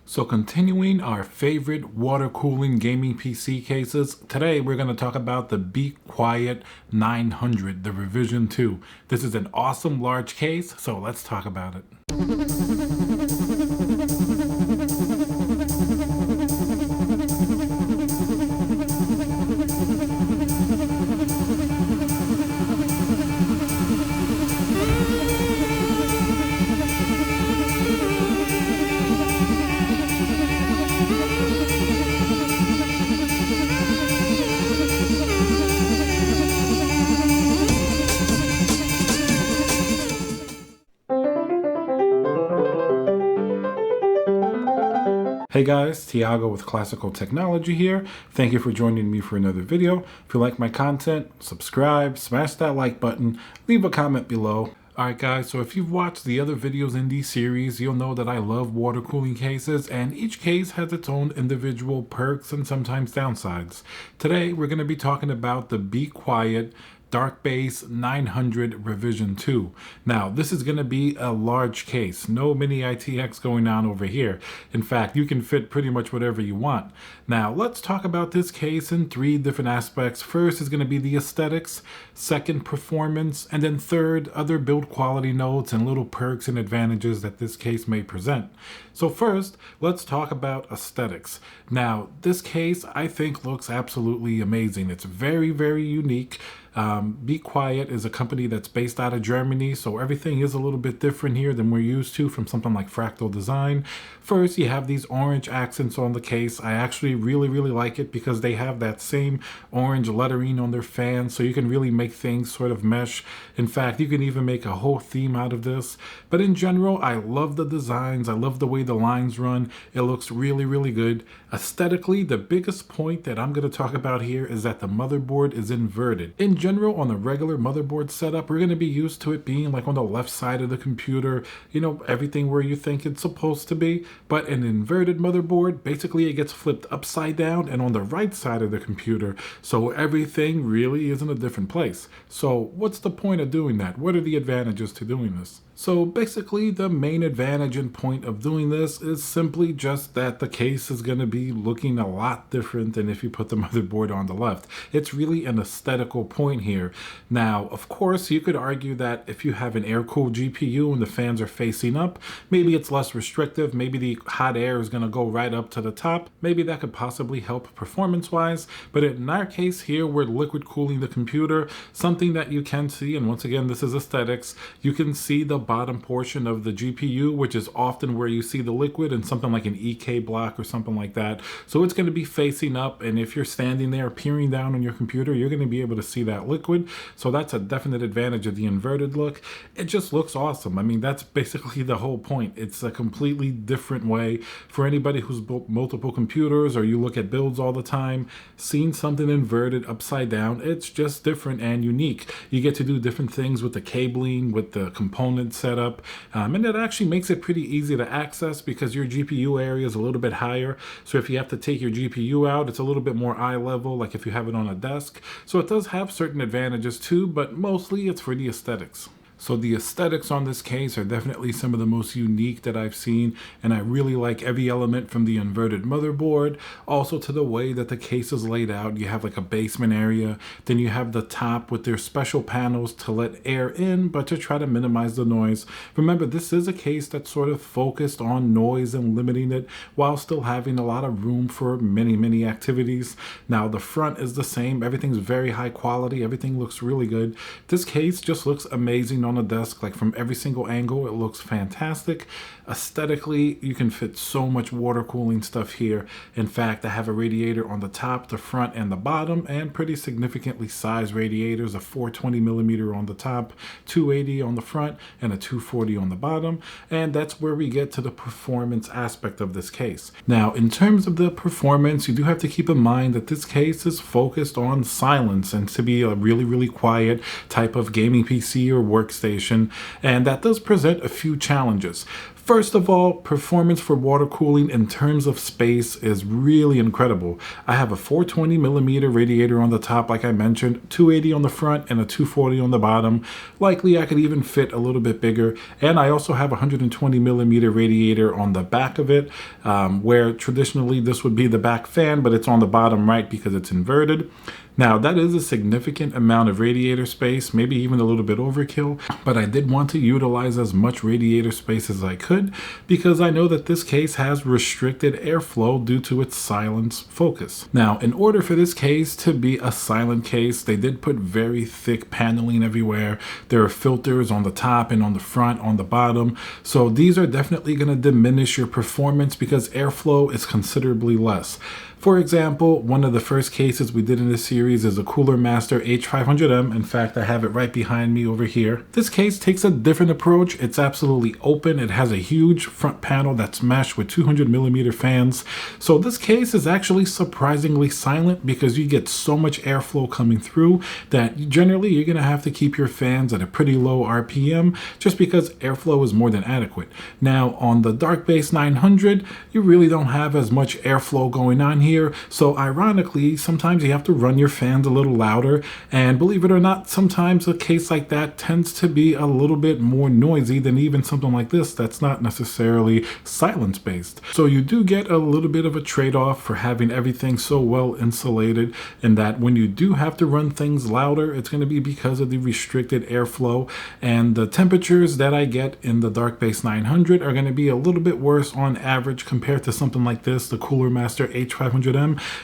So continuing our favorite water cooling gaming PC cases, today we're going to talk about the Be Quiet 900, the revision 2. This is an awesome large case, so let's talk about it. Hey guys, Tiago with Classical Technology here. Thank you for joining me for another video. If you like my content, subscribe, smash that like button, leave a comment below. Alright guys, so if you've watched the other videos in these series, you'll know that I love water cooling cases, and each case has its own individual perks and sometimes downsides. Today we're going to be talking about the Be Quiet Darkbase 900 revision 2. Now this is going to be a large case, no mini ITX going on over here. In fact, you can fit pretty much whatever you want. Now let's talk about this case in three different aspects. First is going to be the aesthetics, second performance, and then third other build quality notes and little perks and advantages that this case may present. So first, let's talk about aesthetics. Now this case I think looks absolutely amazing. It's very, very unique. Be Quiet is a company that's based out of Germany, so everything is a little bit different here than we're used to from something like Fractal Design. First, you have these orange accents on the case. I actually really like it because they have that same orange lettering on their fans, so you can really make things sort of mesh. In fact, you can even make a whole theme out of this. But in general, I love the designs. I love the way the lines run. It looks really good. Aesthetically, the biggest point that I'm going to talk about here is that the motherboard is inverted. In general, on a regular motherboard setup, we're going to be used to it being like on the left side of the computer, you know, everything where you think it's supposed to be. But an inverted motherboard, basically it gets flipped upside down and on the right side of the computer, so everything really is in a different place. So what's the point of doing that? What are the advantages to doing this? So basically the main advantage and point of doing this is simply just that the case is going to be looking a lot different than if you put the motherboard on the left. It's really an aesthetical point here. Now, of course, you could argue that if you have an air-cooled GPU and the fans are facing up, maybe it's less restrictive. Maybe the hot air is going to go right up to the top. Maybe that could possibly help performance-wise. But in our case here, we're liquid cooling the computer, something that you can see, and once again, this is aesthetics, you can see the bottom portion of the GPU, which is often where you see the liquid in something like an EK block or something like that. So it's going to be facing up, and if you're standing there peering down on your computer, you're going to be able to see that liquid. So that's a definite advantage of the inverted look. It just looks awesome. I mean, that's basically the whole point. It's a completely different way for anybody who's built multiple computers or you look at builds all the time. Seeing something inverted upside down, it's just different and unique. You get to do different things with the cabling, with the components set up, and it actually makes it pretty easy to access because your GPU area is a little bit higher. So if you have to take your GPU out, it's a little bit more eye level, like if you have it on a desk. So it does have certain advantages too, but mostly it's for the aesthetics. So the aesthetics on this case are definitely some of the most unique that I've seen, and I really like every element from the inverted motherboard, also to the way that the case is laid out. You have like a basement area, then you have the top with their special panels to let air in, but to try to minimize the noise. Remember, this is a case that's sort of focused on noise and limiting it while still having a lot of room for many activities. Now the front is the same. Everything's very high quality. Everything looks really good. This case just looks amazing on a desk. Like from every single angle, it looks fantastic. Aesthetically, you can fit so much water cooling stuff here. In fact, I have a radiator on the top, the front, and the bottom, and pretty significantly sized radiators, a 420 millimeter on the top, 280 on the front, and a 240 on the bottom. And that's where we get to the performance aspect of this case. Now, in terms of the performance, you do have to keep in mind that this case is focused on silence and to be a really quiet type of gaming PC or workstation, and that does present a few challenges. First of all, performance for water cooling in terms of space is really incredible. I have a 420mm radiator on the top, like I mentioned, 280 on the front and a 240 on the bottom. Likely I could even fit a little bit bigger. And I also have a 120mm radiator on the back of it, where traditionally this would be the back fan, but it's on the bottom right because it's inverted. Now, that is a significant amount of radiator space, maybe even a little bit overkill, but I did want to utilize as much radiator space as I could because I know that this case has restricted airflow due to its silence focus. Now, in order for this case to be a silent case, they did put very thick paneling everywhere. There are filters on the top and on the front, on the bottom. So these are definitely going to diminish your performance because airflow is considerably less. For example, one of the first cases we did in this series is a Cooler Master H500M. In fact, I have it right behind me over here. This case takes a different approach. It's absolutely open. It has a huge front panel that's meshed with 200mm fans. So this case is actually surprisingly silent because you get so much airflow coming through that generally you're going to have to keep your fans at a pretty low RPM just because airflow is more than adequate. Now, on the Darkbase 900, you really don't have as much airflow going on here. So ironically, sometimes you have to run your fans a little louder, and believe it or not, sometimes a case like that tends to be a little bit more noisy than even something like this that's not necessarily silence based. So you do get a little bit of a trade-off for having everything so well insulated, in that when you do have to run things louder, it's going to be because of the restricted airflow, and the temperatures that I get in the Darkbase 900 are going to be a little bit worse on average compared to something like this, the Cooler Master H500M,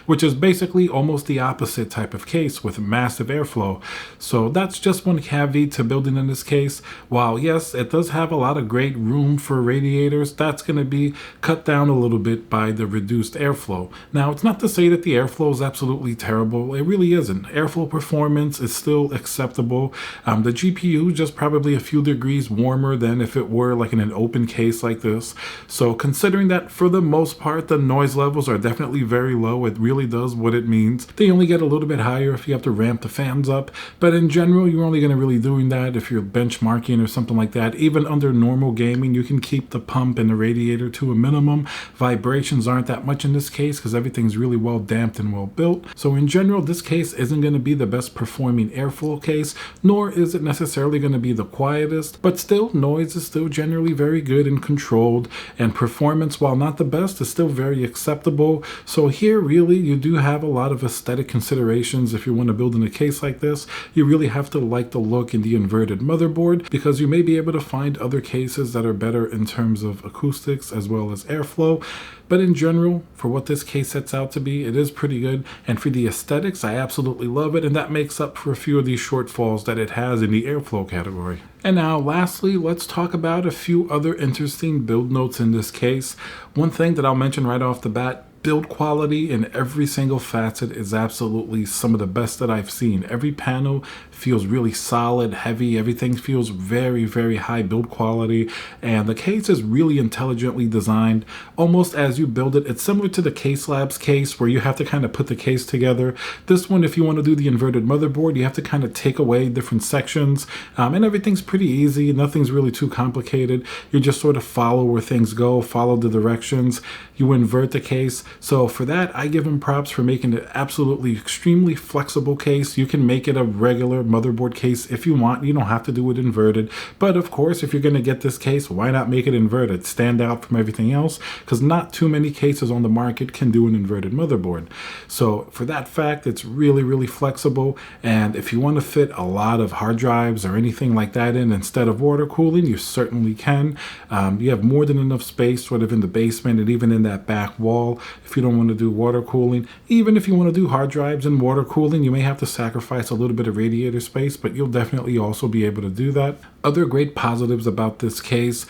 which is basically almost the opposite type of case with massive airflow. So that's just one caveat to building in this case. While yes, it does have a lot of great room for radiators, that's going to be cut down a little bit by the reduced airflow. Now, it's not to say that the airflow is absolutely terrible. It really isn't. Airflow performance is still acceptable. The GPU is just probably a few degrees warmer than if it were like in an open case like this. So considering that for the most part, the noise levels are definitely very low, it really does what it means. They only get a little bit higher if you have to ramp the fans up, but in general, you're only going to really doing that if you're benchmarking or something like that. Even under normal gaming, you can keep the pump and the radiator to a minimum. Vibrations aren't that much in this case because everything's really well damped and well built. So in general, this case isn't going to be the best performing airflow case, nor is it necessarily going to be the quietest, but still, noise is still generally very good and controlled, and performance, while not the best, is still very acceptable. So here, really, you do have a lot of aesthetic considerations. If you want to build in a case like this, you really have to like the look in the inverted motherboard, because you may be able to find other cases that are better in terms of acoustics as well as airflow. But in general, for what this case sets out to be, it is pretty good. And for the aesthetics, I absolutely love it. And that makes up for a few of these shortfalls that it has in the airflow category. And now, lastly, let's talk about a few other interesting build notes in this case. One thing that I'll mention right off the bat, build quality in every single facet is absolutely some of the best that I've seen. Every panel feels really solid, heavy. Everything feels very, very high build quality. And the case is really intelligently designed, almost as you build it. It's similar to the Case Labs case where you have to kind of put the case together. This one, if you want to do the inverted motherboard, you have to kind of take away different sections. And everything's pretty easy. Nothing's really too complicated. You just sort of follow where things go, follow the directions. You invert the case. So for that, I give him props for making it absolutely extremely flexible case. You can make it a regular motherboard case if you want. You don't have to do it inverted. But of course, if you're going to get this case, why not make it inverted? Stand out from everything else, because not too many cases on the market can do an inverted motherboard. So for that fact, it's really, really flexible. And if you want to fit a lot of hard drives or anything like that in instead of water cooling, you certainly can. You have more than enough space sort of in the basement and even in that back wall if you don't want to do water cooling. Even if you want to do hard drives and water cooling, you may have to sacrifice a little bit of radiator space, but you'll definitely also be able to do that. Other great positives about this case,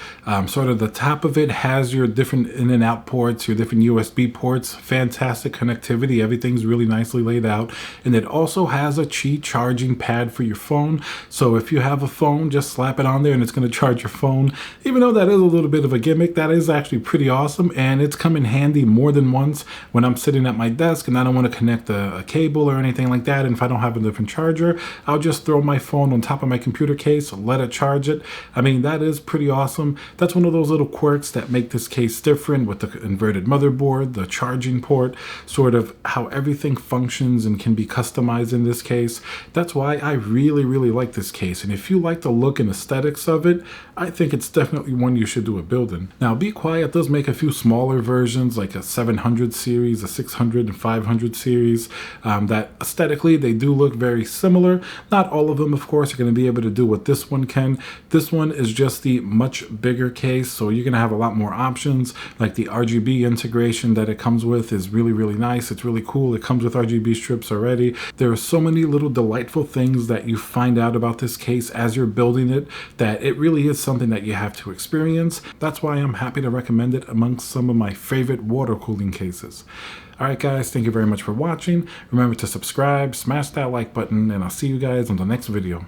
sort of the top of it has your different in and out ports, your different USB ports, fantastic connectivity, everything's really nicely laid out. And it also has a Qi charging pad for your phone. So if you have a phone, just slap it on there and it's going to charge your phone. Even though that is a little bit of a gimmick, that is actually pretty awesome. And it's come in handy more than once when I'm sitting at my desk and I don't want to connect a cable or anything like that. And if I don't have a different charger, I'll just throw my phone on top of my computer case, let it charge charge it. I mean, that is pretty awesome. That's one of those little quirks that make this case different, with the inverted motherboard, the charging port, sort of how everything functions and can be customized in this case. That's why I really, really like this case. And if you like the look and aesthetics of it, I think it's definitely one you should do a build in. Now, Be Quiet does make a few smaller versions, like a 700 series, a 600 and 500 series, that aesthetically they do look very similar. Not all of them, of course, are going to be able to do what this one can. This one is just the much bigger case, so you're going to have a lot more options. Like the RGB integration that it comes with is really, really nice. It's really cool. It comes with RGB strips already. There are so many little delightful things that you find out about this case as you're building it that it really is something that you have to experience. That's why I'm happy to recommend it amongst some of my favorite water cooling cases. Alright guys, thank you very much for watching. Remember to subscribe, smash that like button, and I'll see you guys on the next video.